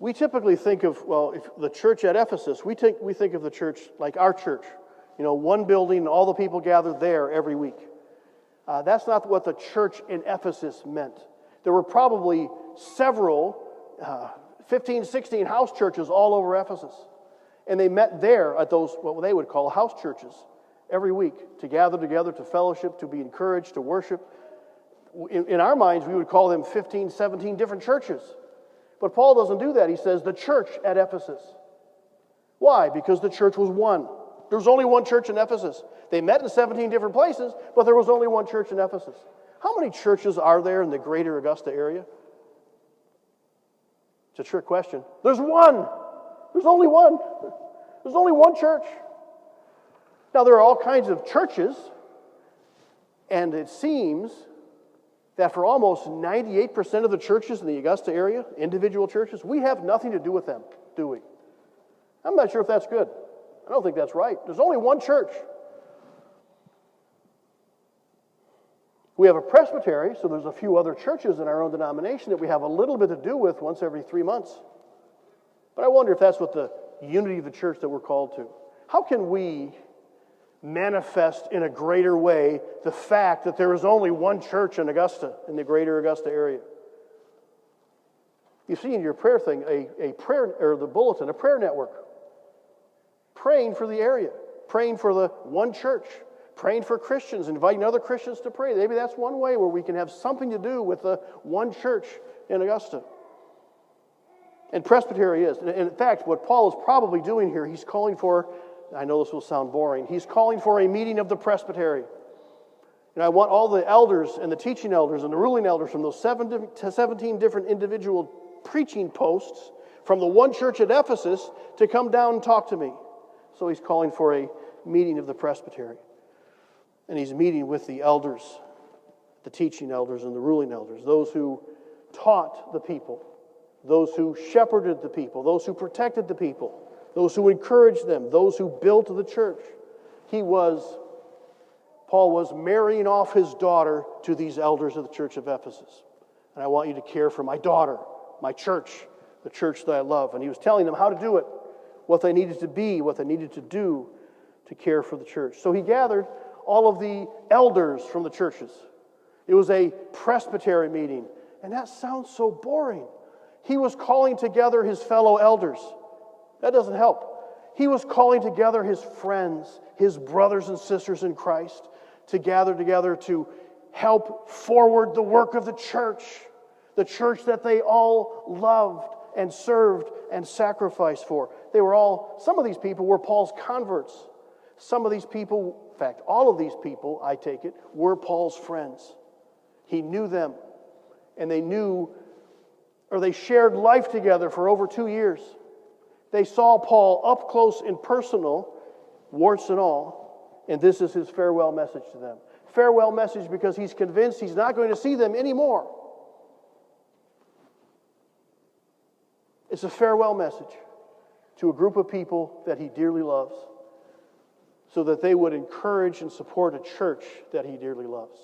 We typically think of, if the church at Ephesus, we think of the church like our church. One building, all the people gathered there every week. That's not what the church in Ephesus meant. There were probably several, 15, 16 house churches all over Ephesus. And they met there at those, what they would call house churches, every week to gather together, to fellowship, to be encouraged, to worship. In our minds, we would call them 15, 17 different churches. But Paul doesn't do that. He says the church at Ephesus. Why? Because the church was one. There was only one church in Ephesus. They met in 17 different places, but there was only one church in Ephesus. How many churches are there in the greater Augusta area? It's a trick question. There's one. There's only one. There's only one church. Now, there are all kinds of churches, and it seems that for almost 98% of the churches in the Augusta area, individual churches, we have nothing to do with them, do we? I'm not sure if that's good. I don't think that's right. There's only one church. We have a presbytery, so there's a few other churches in our own denomination that we have a little bit to do with once every 3 months. But I wonder if that's what the unity of the church that we're called to. How can we manifest in a greater way the fact that there is only one church in Augusta, in the greater Augusta area? You see in your prayer thing, a prayer, or the bulletin, a prayer network. Praying for the area, praying for the one church, praying for Christians, inviting other Christians to pray. Maybe that's one way where we can have something to do with the one church in Augusta. And presbytery is. And in fact, what Paul is probably doing here, he's calling for, I know this will sound boring, he's calling for a meeting of the presbytery. And I want all the elders and the teaching elders and the ruling elders from those 17 different individual preaching posts from the one church at Ephesus to come down and talk to me. So he's calling for a meeting of the presbytery. And he's meeting with the elders, the teaching elders and the ruling elders, those who taught the people, those who shepherded the people, those who protected the people, those who encouraged them, those who built the church. Paul was marrying off his daughter to these elders of the church of Ephesus. And I want you to care for my daughter, my church, the church that I love. And he was telling them how to do it, what they needed to be, what they needed to do to care for the church. So he gathered all of the elders from the churches. It was a presbytery meeting. And that sounds so boring. He was calling together his fellow elders. That doesn't help. He was calling together his friends, his brothers and sisters in Christ, to gather together to help forward the work of the church that they all loved and served and sacrificed for. Some of these people were Paul's converts. Some of these people, in fact, all of these people, I take it, were Paul's friends. He knew them, and they shared life together for over 2 years. They saw Paul up close and personal, warts and all, and this is his farewell message to them. Farewell message because he's convinced he's not going to see them anymore. It's a farewell message to a group of people that he dearly loves, so that they would encourage and support a church that he dearly loves.